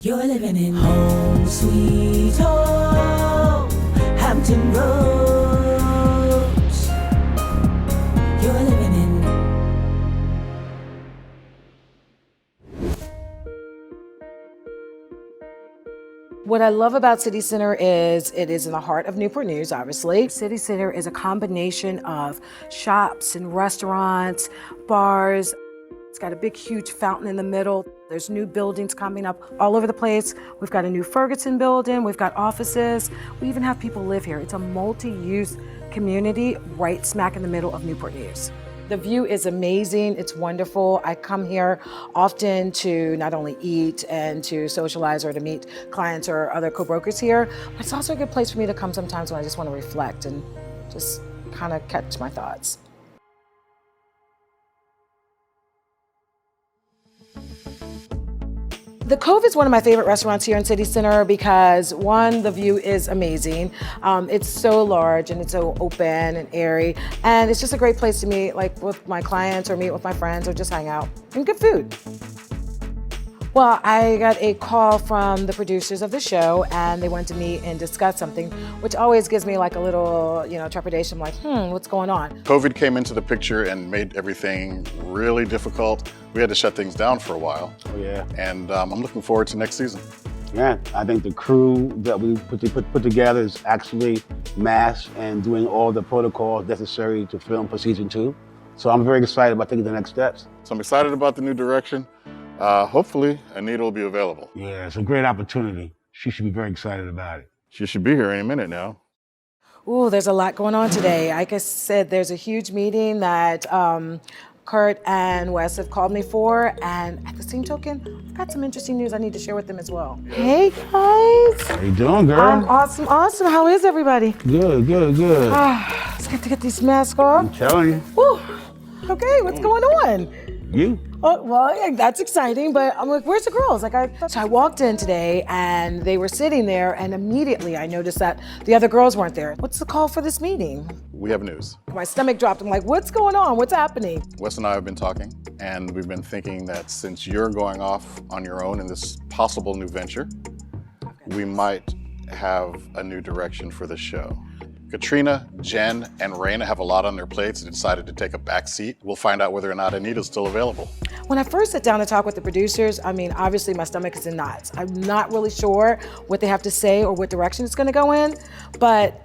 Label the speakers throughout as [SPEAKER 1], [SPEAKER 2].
[SPEAKER 1] You're living in home, sweet home, Hampton Roads. You're living in.
[SPEAKER 2] What I love about City Center is it is in the heart of Newport News, obviously. City Center is a combination of shops and restaurants, bars. It's got a big, huge fountain in the middle. There's new buildings coming up all over the place. We've got a new Ferguson building. We've got offices. We even have people live here. It's a multi-use community right smack in the middle of Newport News. The view is amazing. It's wonderful. I come here often to not only eat and to socialize or to meet clients or other co-brokers here, but it's also a good place for me to come sometimes when I just want to reflect and just kind of catch my thoughts. The Cove is one of my favorite restaurants here in City Center because one, the view is amazing. It's so large and it's so open and airy, and it's just a great place to meet like with my clients or meet with my friends or just hang out and good food. Well, I got a call from the producers of the show and they wanted to meet and discuss something, which always gives me like a little, trepidation. I'm like, what's going on?
[SPEAKER 3] COVID came into the picture and made everything really difficult. We had to shut things down for a while.
[SPEAKER 4] Oh, yeah.
[SPEAKER 3] And I'm looking forward to next season.
[SPEAKER 4] Yeah, I think the crew that we put together is actually masked and doing all the protocols necessary to film for season 2. So I'm very excited about taking the next steps.
[SPEAKER 3] So I'm excited about the new direction. Hopefully, Anita will be available.
[SPEAKER 4] Yeah, it's a great opportunity. She should be very excited about it.
[SPEAKER 3] She should be here any minute now.
[SPEAKER 2] Ooh, there's a lot going on today. Like I said, there's a huge meeting that Kurt and Wes have called me for, and at the same token, I've got some interesting news I need to share with them as well. Hey guys!
[SPEAKER 4] How you doing, girl?
[SPEAKER 2] I'm awesome. How is everybody?
[SPEAKER 4] Good.
[SPEAKER 2] Let's get these masks off.
[SPEAKER 4] I'm telling you.
[SPEAKER 2] Woo. Okay, what's going on?
[SPEAKER 4] You?
[SPEAKER 2] Oh, well, yeah, that's exciting, but I'm like, where's the girls? So I walked in today and they were sitting there and immediately I noticed that the other girls weren't there. What's the call for this meeting?
[SPEAKER 3] We have news.
[SPEAKER 2] My stomach dropped. I'm like, what's going on? What's happening?
[SPEAKER 3] Wes and I have been talking, and we've been thinking that since you're going off on your own in this possible new venture, we might have a new direction for the show. Katrina, Jen, and Raina have a lot on their plates and decided to take a back seat. We'll find out whether or not Anita's still available. When
[SPEAKER 2] I first sat down to talk with the producers, obviously my stomach is in knots. I'm not really sure what they have to say or what direction it's gonna go in, but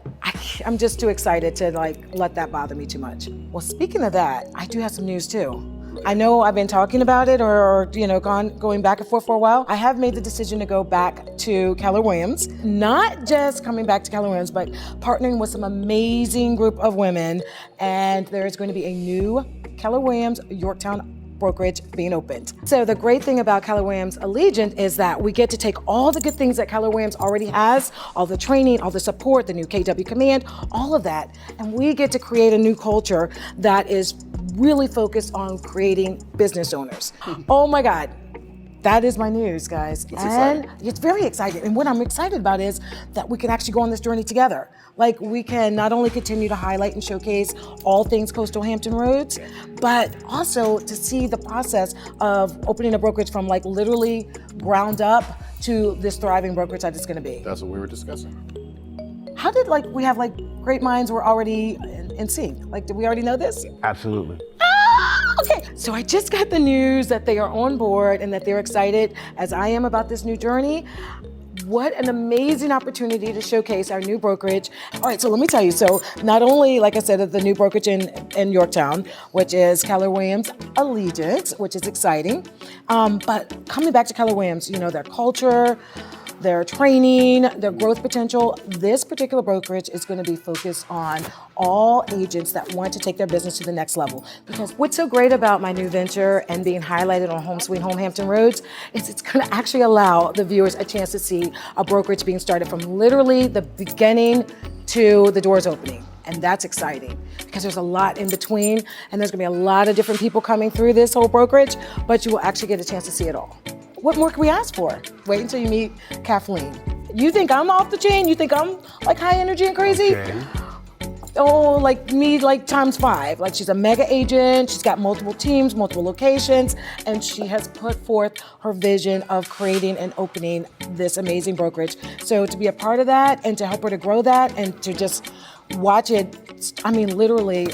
[SPEAKER 2] I'm just too excited to let that bother me too much. Well, speaking of that, I do have some news too. I know I've been talking about it or going back and forth for a while. I have made the decision to go back to Keller Williams. Not just coming back to Keller Williams, but partnering with some amazing group of women. And there is going to be a new Keller Williams Yorktown brokerage being opened. So the great thing about Keller Williams Allegiant is that we get to take all the good things that Keller Williams already has, all the training, all the support, the new KW Command, all of that, and we get to create a new culture that is really focused on creating business owners. Oh my God. That is my news, guys. It's very exciting. And what I'm excited about is that we can actually go on this journey together. We can not only continue to highlight and showcase all things coastal Hampton Roads, but also to see the process of opening a brokerage from literally ground up to this thriving brokerage that it's gonna be.
[SPEAKER 3] That's what we were discussing.
[SPEAKER 2] How did we have great minds were already in sync? Did we already know this?
[SPEAKER 4] Absolutely.
[SPEAKER 2] Okay, so I just got the news that they are on board and that they're excited as I am about this new journey. What an amazing opportunity to showcase our new brokerage. All right, so let me tell you. So not only, like I said, the new brokerage in Yorktown, which is Keller Williams Allegiant, which is exciting, but coming back to Keller Williams, their culture, their training, their growth potential. This particular brokerage is going to be focused on all agents that want to take their business to the next level. Because what's so great about my new venture and being highlighted on Home Sweet Home Hampton Roads is it's going to actually allow the viewers a chance to see a brokerage being started from literally the beginning to the doors opening. And that's exciting because there's a lot in between and there's going to be a lot of different people coming through this whole brokerage, but you will actually get a chance to see it all. What more can we ask for? Wait until you meet Kathleen. You think I'm off the chain? You think I'm high energy and crazy?
[SPEAKER 4] Okay.
[SPEAKER 2] like me, like times 5. Like she's a mega agent. She's got multiple teams, multiple locations, and she has put forth her vision of creating and opening this amazing brokerage. So to be a part of that and to help her to grow that and to just watch it, I mean, literally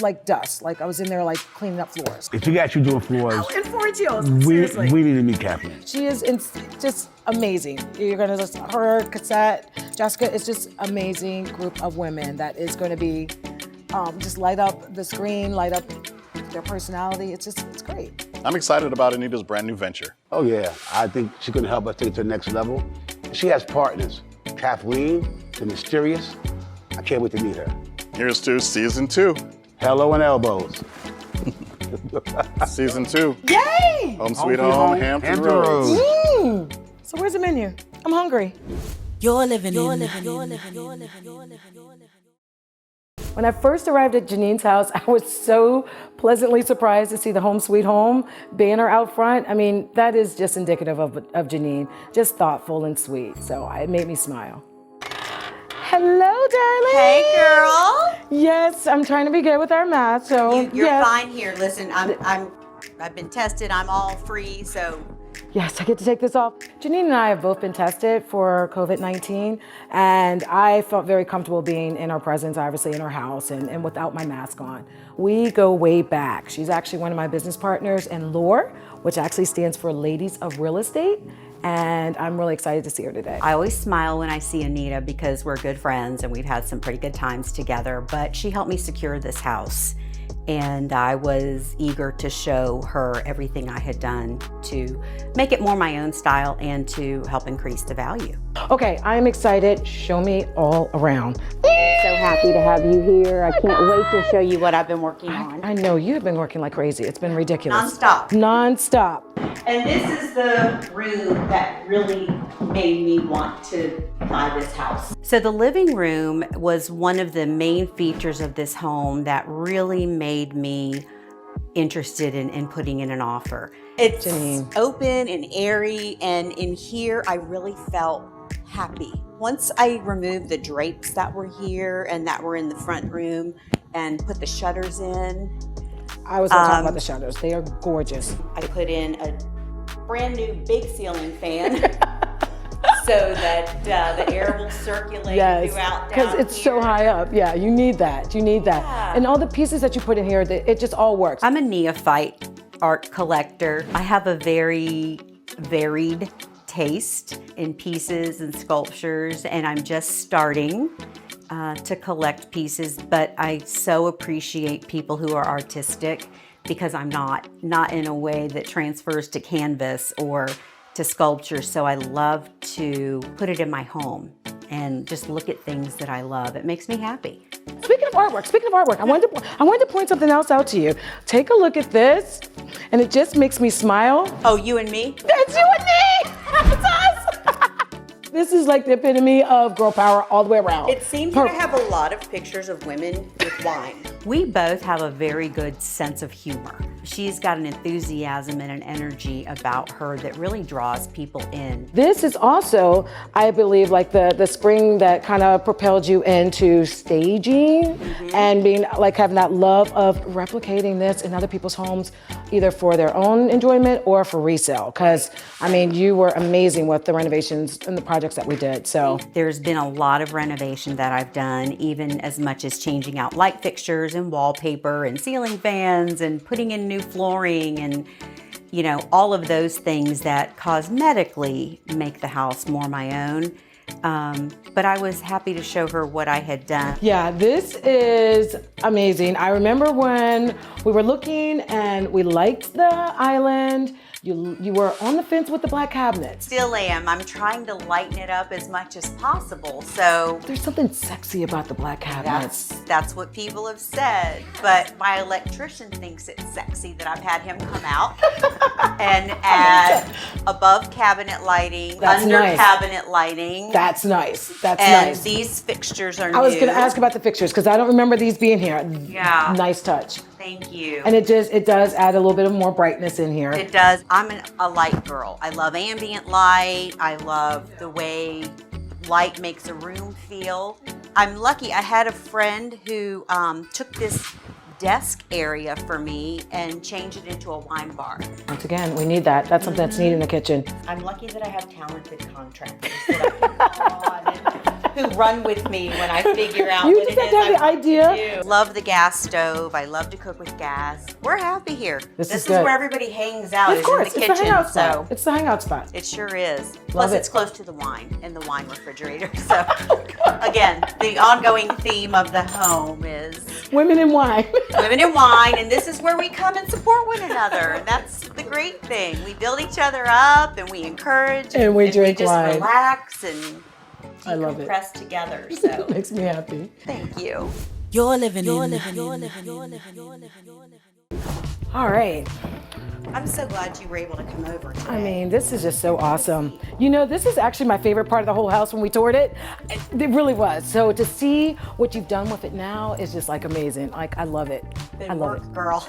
[SPEAKER 2] like dust. Like I was in there like cleaning up floors.
[SPEAKER 4] If you got you doing floors,
[SPEAKER 2] And Florence Hills,
[SPEAKER 4] we
[SPEAKER 2] seriously.
[SPEAKER 4] need to meet Kathleen.
[SPEAKER 2] She is just amazing. You're gonna just, her, Cassette, Jessica, it's just amazing group of women that is gonna be, just light up the screen, light up their personality. It's great.
[SPEAKER 3] I'm excited about Anita's brand new venture.
[SPEAKER 4] Oh yeah, I think she's gonna help us take it to the next level. She has partners. Kathleen, the mysterious. I can't wait to meet her.
[SPEAKER 3] Here's to season 2.
[SPEAKER 4] Hello and elbows.
[SPEAKER 3] Season 2.
[SPEAKER 2] Yay!
[SPEAKER 3] Home Sweet Home, Hampton Roads.
[SPEAKER 2] So where's the menu? I'm hungry.
[SPEAKER 1] You're living in.
[SPEAKER 2] When I first arrived at Janine's house, I was so pleasantly surprised to see the Home Sweet Home banner out front. I mean, that is just indicative of Janine, just thoughtful and sweet. So it made me smile. Hello, darling.
[SPEAKER 5] Hey, girl.
[SPEAKER 2] Yes, I'm trying to be good with our math. So
[SPEAKER 5] You're
[SPEAKER 2] yes.
[SPEAKER 5] fine here. Listen, I've been tested. I'm all free, so.
[SPEAKER 2] Yes, I get to take this off. Genine and I have both been tested for COVID-19, and I felt very comfortable being in her presence, obviously in her house, and without my mask on. We go way back. She's actually one of my business partners in LORE, which actually stands for Ladies of Real Estate, and I'm really excited to see her today.
[SPEAKER 5] I always smile when I see Anita because we're good friends and we've had some pretty good times together, but she helped me secure this house. And I was eager to show her everything I had done to make it more my own style and to help increase the value.
[SPEAKER 2] Okay, I'm excited. Show me all around.
[SPEAKER 5] So happy to have you here. I can't wait to show you what I've been working on.
[SPEAKER 2] I know you have been working like crazy. It's been ridiculous.
[SPEAKER 5] Nonstop.
[SPEAKER 2] Nonstop.
[SPEAKER 5] And this is the room that really made me want to buy this house. So the living room was one of the main features of this home that really made me interested in putting in an offer. It's
[SPEAKER 2] Genine.
[SPEAKER 5] open and airy, and in here I really felt happy. Once I removed the drapes that were here and that were in the front room and put the shutters in,
[SPEAKER 2] I was gonna talk about the shutters. They are gorgeous.
[SPEAKER 5] I put in a brand new big ceiling fan so that the air will circulate throughout
[SPEAKER 2] because
[SPEAKER 5] down
[SPEAKER 2] it's
[SPEAKER 5] here.
[SPEAKER 2] so high up. Yeah, you need that. You need that.
[SPEAKER 5] Yeah.
[SPEAKER 2] And all the pieces that you put in here, it just all works.
[SPEAKER 5] I'm a neophyte art collector. I have a very varied taste in pieces and sculptures, and I'm just starting to collect pieces, but I so appreciate people who are artistic because I'm not in a way that transfers to canvas or to sculpture. So I love to put it in my home and just look at things that I love. It makes me happy.
[SPEAKER 2] Speaking of artwork, I wanted to point something else out to you. Take a look at this, and it just makes me smile.
[SPEAKER 5] Oh, you and me?
[SPEAKER 2] That's you and me. That's us. This is like the epitome of girl power all the way around.
[SPEAKER 5] It seems that I have a lot of pictures of women with wine. We both have a very good sense of humor. She's got an enthusiasm and an energy about her that really draws people in.
[SPEAKER 2] This is also, I believe, like the spring that kind of propelled you into staging and being like having that love of replicating this in other people's homes, either for their own enjoyment or for resale. Because I mean, you were amazing with the renovations and the projects that we did. So
[SPEAKER 5] there's been a lot of renovation that I've done, even as much as changing out light fixtures and wallpaper and ceiling fans and putting in new flooring and, you know, all of those things that cosmetically make the house more my own. But I was happy to show her what I had done.
[SPEAKER 2] yeah, this is amazing. I remember when we were looking and we liked the island. You were on the fence with the black cabinets.
[SPEAKER 5] Still am. I'm trying to lighten it up as much as possible. So
[SPEAKER 2] There's something sexy about the black cabinets.
[SPEAKER 5] that's what people have said. But my electrician thinks it's sexy that I've had him come out and add above cabinet lighting,
[SPEAKER 2] That's
[SPEAKER 5] under
[SPEAKER 2] nice.
[SPEAKER 5] cabinet lighting.
[SPEAKER 2] That's nice. That's
[SPEAKER 5] and
[SPEAKER 2] nice.
[SPEAKER 5] these fixtures are new.
[SPEAKER 2] I was going to ask about the fixtures because I don't remember these being here.
[SPEAKER 5] Yeah.
[SPEAKER 2] Nice touch.
[SPEAKER 5] Thank you.
[SPEAKER 2] And it does add a little bit of more brightness in here.
[SPEAKER 5] It does. I'm a light girl. I love ambient light. I love the way light makes a room feel. I'm lucky. I had a friend who took this desk area for me and changed it into a wine bar.
[SPEAKER 2] Once again, we need that. That's something that's needed in the kitchen.
[SPEAKER 5] I'm lucky that I have talented contractors that I can call on and who run with me when I figure out
[SPEAKER 2] You
[SPEAKER 5] what
[SPEAKER 2] just
[SPEAKER 5] it
[SPEAKER 2] have
[SPEAKER 5] is
[SPEAKER 2] to have
[SPEAKER 5] I
[SPEAKER 2] the
[SPEAKER 5] want
[SPEAKER 2] idea.
[SPEAKER 5] to do. Love the gas stove. I love to cook with gas. We're happy here.
[SPEAKER 2] This is
[SPEAKER 5] is
[SPEAKER 2] good.
[SPEAKER 5] where everybody hangs out.
[SPEAKER 2] Of
[SPEAKER 5] is
[SPEAKER 2] course,
[SPEAKER 5] in the
[SPEAKER 2] it's the
[SPEAKER 5] kitchen.
[SPEAKER 2] hangout spot.
[SPEAKER 5] So
[SPEAKER 2] It's the hangout spot.
[SPEAKER 5] it sure is. Plus,
[SPEAKER 2] it.
[SPEAKER 5] it's close to the wine in the wine refrigerator. So, again, the ongoing theme of the home is
[SPEAKER 2] Women in wine.
[SPEAKER 5] women in wine, and this is where we come and support one another. And that's the great thing. We build each other up, and we encourage,
[SPEAKER 2] And we drink
[SPEAKER 5] just
[SPEAKER 2] wine.
[SPEAKER 5] relax and
[SPEAKER 2] I love it.
[SPEAKER 5] decompress together. So,
[SPEAKER 2] Makes me happy.
[SPEAKER 5] thank you.
[SPEAKER 1] You're living in.
[SPEAKER 2] All right.
[SPEAKER 5] I'm so glad you were able to come over today.
[SPEAKER 2] I mean, this is just so awesome. You know, this is actually my favorite part of the whole house when we toured it. It really was. So to see what you've done with it now is just like amazing. Like, I love it. I
[SPEAKER 5] Good
[SPEAKER 2] love
[SPEAKER 5] work,
[SPEAKER 2] it.
[SPEAKER 5] girl.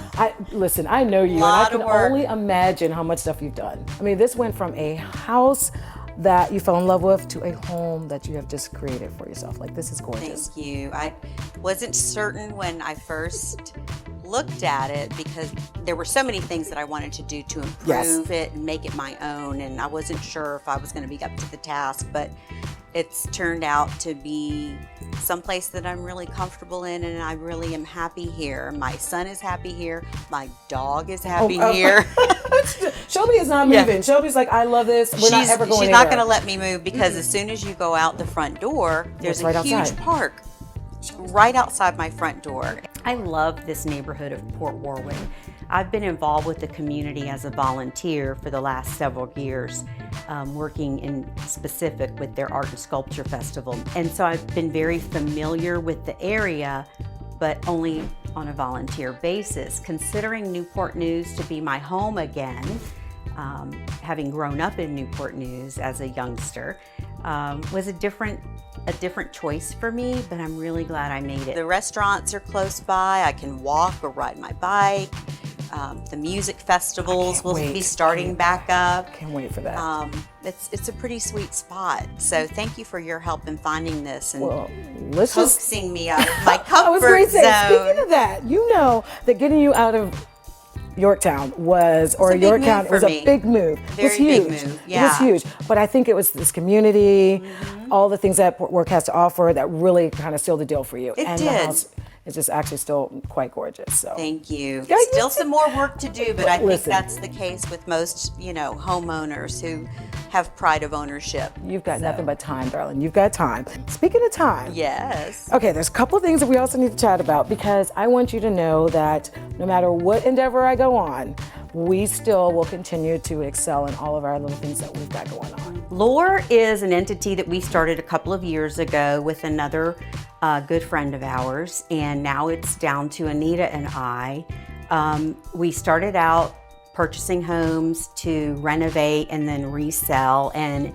[SPEAKER 2] Listen, I know you, and I
[SPEAKER 5] Lot
[SPEAKER 2] can
[SPEAKER 5] of work.
[SPEAKER 2] only imagine how much stuff you've done. I mean, this went from a house that you fell in love with to a home that you have just created for yourself. Like, this is gorgeous.
[SPEAKER 5] Thank you. I wasn't certain when I first looked at it because there were so many things that I wanted to do to improve it and make it my own, and I wasn't sure if I was going to be up to the task, but it's turned out to be someplace that I'm really comfortable in, and I really am happy here. My son is happy here. My dog is happy here.
[SPEAKER 2] Shelby is not moving. Shelby's like, I love this. We're not ever going
[SPEAKER 5] She's
[SPEAKER 2] anywhere.
[SPEAKER 5] not going to let me move because as soon as you go out the front door, there's
[SPEAKER 2] right
[SPEAKER 5] a huge
[SPEAKER 2] outside.
[SPEAKER 5] park right outside my front door. I love this neighborhood of Port Warwick. I've been involved with the community as a volunteer for the last several years, working in specific with their art and sculpture festival. And so I've been very familiar with the area, but only on a volunteer basis. Considering Newport News to be my home again, having grown up in Newport News as a youngster, was a different choice for me, but I'm really glad I made it. The restaurants are close by. I can walk or ride my bike. The music festivals will be starting back up.
[SPEAKER 2] Can't wait for that.
[SPEAKER 5] It's a pretty sweet spot. So thank you for your help in finding this and
[SPEAKER 2] Well, let's just.
[SPEAKER 5] coaxing me out of my
[SPEAKER 2] I was
[SPEAKER 5] comfort
[SPEAKER 2] going to say,
[SPEAKER 5] zone.
[SPEAKER 2] speaking of that, you know that getting you out of Yorktown was, or
[SPEAKER 5] a big
[SPEAKER 2] Yorktown
[SPEAKER 5] move for
[SPEAKER 2] was a
[SPEAKER 5] me.
[SPEAKER 2] big move. It was
[SPEAKER 5] Very big
[SPEAKER 2] huge.
[SPEAKER 5] move,
[SPEAKER 2] It was
[SPEAKER 5] yeah.
[SPEAKER 2] huge. But I think it was this community, all the things that Port Work has to offer that really kind of sealed the deal for you.
[SPEAKER 5] It
[SPEAKER 2] and
[SPEAKER 5] did.
[SPEAKER 2] the house is just actually still quite gorgeous. So
[SPEAKER 5] Thank you.
[SPEAKER 2] Yeah, you
[SPEAKER 5] Still
[SPEAKER 2] did.
[SPEAKER 5] some more work to do, but I think
[SPEAKER 2] Listen.
[SPEAKER 5] that's the case with most, homeowners who have pride of ownership.
[SPEAKER 2] you've got nothing but time, darling. You've got time. Speaking of time.
[SPEAKER 5] Yes.
[SPEAKER 2] Okay, there's a couple of things that we also need to chat about because I want you to know that no matter what endeavor I go on, we still will continue to excel in all of our little things that we've got going on.
[SPEAKER 5] Lore is an entity that we started a couple of years ago with another good friend of ours, and now it's down to Anita and I. We started out purchasing homes to renovate and then resell, and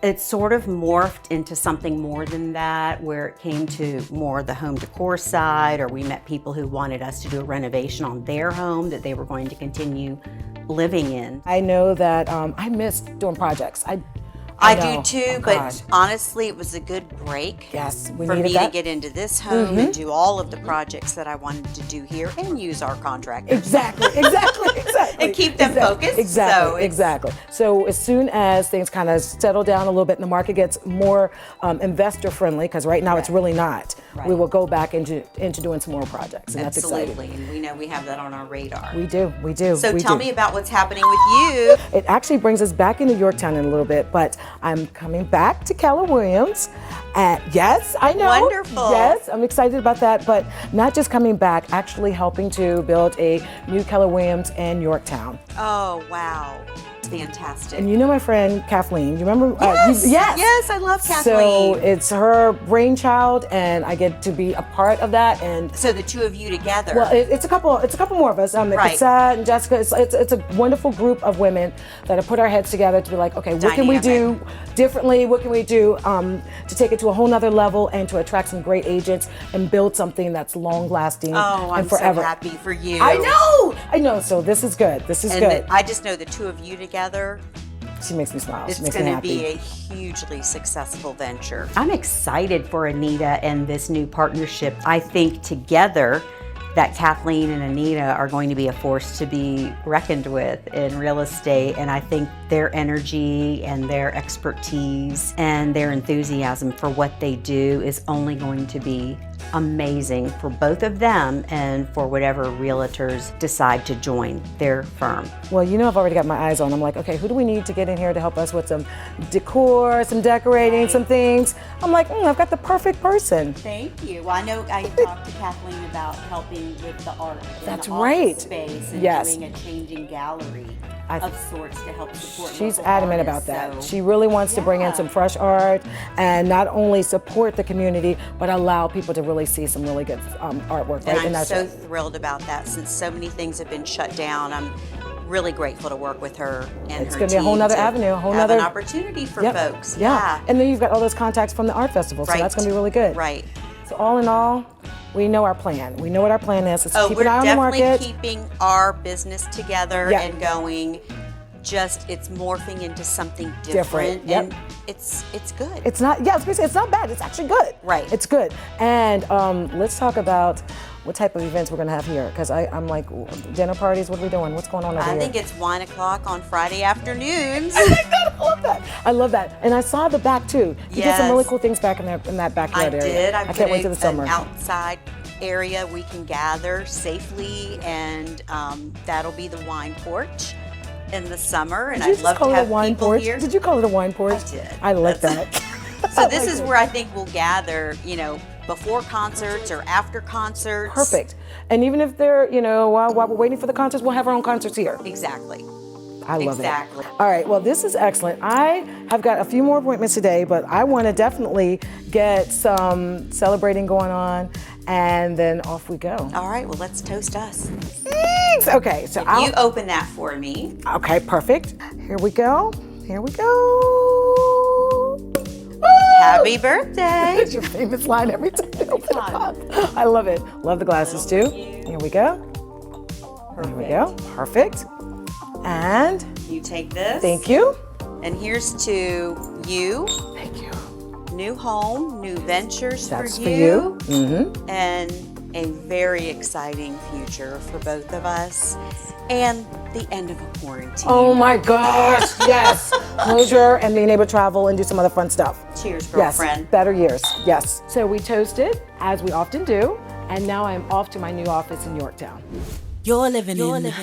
[SPEAKER 5] it sort of morphed into something more than that, where it came to more the home decor side, or we met people who wanted us to do a renovation on their home that they were going to continue living in.
[SPEAKER 2] I know that I miss doing projects.
[SPEAKER 5] I
[SPEAKER 2] know.
[SPEAKER 5] do too,
[SPEAKER 2] Oh,
[SPEAKER 5] but
[SPEAKER 2] gosh.
[SPEAKER 5] honestly, it was a good break.
[SPEAKER 2] Yes, we
[SPEAKER 5] for
[SPEAKER 2] needed
[SPEAKER 5] me
[SPEAKER 2] that.
[SPEAKER 5] to get into this home and do all of the projects that I wanted to do here and use our contractors.
[SPEAKER 2] Exactly.
[SPEAKER 5] And keep them focused, so
[SPEAKER 2] Exactly,
[SPEAKER 5] it's-
[SPEAKER 2] exactly. So as soon as things kind of settle down a little bit and the market gets more investor friendly, because right now it's really not, we will go back into doing some more projects, and that's
[SPEAKER 5] Absolutely,
[SPEAKER 2] exciting.
[SPEAKER 5] and we know we have that on our radar.
[SPEAKER 2] We do.
[SPEAKER 5] So
[SPEAKER 2] we
[SPEAKER 5] tell
[SPEAKER 2] do.
[SPEAKER 5] me about what's happening with you.
[SPEAKER 2] It actually brings us back into Yorktown in a little bit, but I'm coming back to Keller Williams. Yes, I know.
[SPEAKER 5] Wonderful.
[SPEAKER 2] Yes, I'm excited about that, but not just coming back, actually helping to build a new Keller Williams in Yorktown.
[SPEAKER 5] Oh, wow. Fantastic.
[SPEAKER 2] And you know my friend Kathleen, you remember?
[SPEAKER 5] Yes,
[SPEAKER 2] yes.
[SPEAKER 5] yes, I love
[SPEAKER 2] So
[SPEAKER 5] Kathleen.
[SPEAKER 2] it's her brainchild, and I get to be a part of that. And
[SPEAKER 5] So the two of you together.
[SPEAKER 2] well, it's a couple more of us.
[SPEAKER 5] Right.
[SPEAKER 2] Cassette and Jessica. It's a wonderful group of women that have put our heads together to be like, okay, what can we do differently? What can we do to take it to a whole nother level and to attract some great agents and build something that's long lasting
[SPEAKER 5] oh, I'm
[SPEAKER 2] and forever.
[SPEAKER 5] so happy for you.
[SPEAKER 2] I know. So this is good. This is
[SPEAKER 5] And
[SPEAKER 2] good.
[SPEAKER 5] I just know the two of you together,
[SPEAKER 2] She makes me smile.
[SPEAKER 5] It's
[SPEAKER 2] She makes me
[SPEAKER 5] going to
[SPEAKER 2] happy.
[SPEAKER 5] be a hugely successful venture. I'm excited for Anita and this new partnership. I think together that Kathleen and Anita are going to be a force to be reckoned with in real estate. And I think their energy and their expertise and their enthusiasm for what they do is only going to be amazing for both of them and for whatever realtors decide to join their firm.
[SPEAKER 2] Well, you know, I've already got my eyes on. I'm like, okay, who do we need to get in here to help us with some decor, some decorating, some things? I'm like, I've got the perfect person.
[SPEAKER 5] Thank you. Well, I know I talked to Kathleen about helping with the art in
[SPEAKER 2] That's
[SPEAKER 5] the
[SPEAKER 2] right.
[SPEAKER 5] office space and
[SPEAKER 2] Yes.
[SPEAKER 5] doing a changing gallery of sorts to help support
[SPEAKER 2] She's
[SPEAKER 5] local
[SPEAKER 2] adamant about
[SPEAKER 5] artists,
[SPEAKER 2] that.
[SPEAKER 5] so-
[SPEAKER 2] She really wants to bring in
[SPEAKER 5] Yeah.
[SPEAKER 2] some fresh art and not only support the community, but allow people to really see some really good artwork.
[SPEAKER 5] And
[SPEAKER 2] Right?
[SPEAKER 5] I'm
[SPEAKER 2] that's
[SPEAKER 5] so
[SPEAKER 2] it.
[SPEAKER 5] thrilled about that since so many things have been shut down. I'm really grateful to work with her and
[SPEAKER 2] It's
[SPEAKER 5] her
[SPEAKER 2] gonna be a whole
[SPEAKER 5] team
[SPEAKER 2] nother
[SPEAKER 5] to
[SPEAKER 2] avenue, a whole
[SPEAKER 5] have
[SPEAKER 2] nother
[SPEAKER 5] an opportunity for
[SPEAKER 2] Yep.
[SPEAKER 5] folks.
[SPEAKER 2] Yeah. And then you've got all those contacts from the art festival, so
[SPEAKER 5] Right.
[SPEAKER 2] that's gonna be really good.
[SPEAKER 5] Right.
[SPEAKER 2] So all in all, we know our plan. We know what our plan is. Let's
[SPEAKER 5] Oh,
[SPEAKER 2] keep
[SPEAKER 5] we're
[SPEAKER 2] an eye on the
[SPEAKER 5] definitely
[SPEAKER 2] market.
[SPEAKER 5] keeping our business together
[SPEAKER 2] Yeah.
[SPEAKER 5] and going. Just it's morphing into something
[SPEAKER 2] Different,
[SPEAKER 5] different,
[SPEAKER 2] yep.
[SPEAKER 5] and it's good.
[SPEAKER 2] It's not, yeah, I was gonna say, it's not bad. It's actually good.
[SPEAKER 5] Right.
[SPEAKER 2] It's good. And let's talk about what type of events we're gonna have here. Because I'm like, dinner parties, what are we doing? What's going on over
[SPEAKER 5] I
[SPEAKER 2] here?
[SPEAKER 5] think it's 1 o'clock on Friday afternoons.
[SPEAKER 2] I like that. I love that. I love that. And I saw the back too. You did some
[SPEAKER 5] Yes.
[SPEAKER 2] really cool things back in that
[SPEAKER 5] I
[SPEAKER 2] backyard area.
[SPEAKER 5] did.
[SPEAKER 2] I can't wait till the summer.
[SPEAKER 5] An outside area we can gather safely, and that'll be the wine porch in the summer. And
[SPEAKER 2] Did you
[SPEAKER 5] I'd
[SPEAKER 2] just
[SPEAKER 5] love
[SPEAKER 2] call
[SPEAKER 5] to
[SPEAKER 2] it a
[SPEAKER 5] have
[SPEAKER 2] wine
[SPEAKER 5] people
[SPEAKER 2] porch?
[SPEAKER 5] here.
[SPEAKER 2] Did you call it a wine porch?
[SPEAKER 5] I did.
[SPEAKER 2] I like
[SPEAKER 5] That's-
[SPEAKER 2] that.
[SPEAKER 5] So
[SPEAKER 2] I
[SPEAKER 5] this
[SPEAKER 2] like
[SPEAKER 5] is
[SPEAKER 2] it.
[SPEAKER 5] where I think we'll gather, before concerts or after concerts.
[SPEAKER 2] Perfect. And even if they're, while we're waiting for the concerts, we'll have our own concerts here.
[SPEAKER 5] Exactly.
[SPEAKER 2] I love
[SPEAKER 5] Exactly.
[SPEAKER 2] it. All right, well, this is excellent. I have got a few more appointments today, but I want to definitely get some celebrating going on, and then off we go.
[SPEAKER 5] All right, well, let's toast us.
[SPEAKER 2] Thanks. Okay, so
[SPEAKER 5] You open that for me.
[SPEAKER 2] Okay, perfect. Here we go. Here we go.
[SPEAKER 5] Happy birthday.
[SPEAKER 2] It's your famous line every time you open it up. I love it. Love the glasses too. Here we go. Here we go. Perfect. And
[SPEAKER 5] You take this.
[SPEAKER 2] thank you.
[SPEAKER 5] And here's to you.
[SPEAKER 2] Thank you.
[SPEAKER 5] New home, new ventures
[SPEAKER 2] That's
[SPEAKER 5] for
[SPEAKER 2] for
[SPEAKER 5] you.
[SPEAKER 2] you. Mm-hmm.
[SPEAKER 5] And a very exciting future for both of us. And the end of a quarantine.
[SPEAKER 2] Oh my gosh, yes. Closure and being able to travel and do some other fun stuff.
[SPEAKER 5] Cheers,
[SPEAKER 2] Yes,
[SPEAKER 5] girlfriend.
[SPEAKER 2] better years, yes. So we toasted, as we often do, and now I am off to my new office in Yorktown.
[SPEAKER 1] You're living in.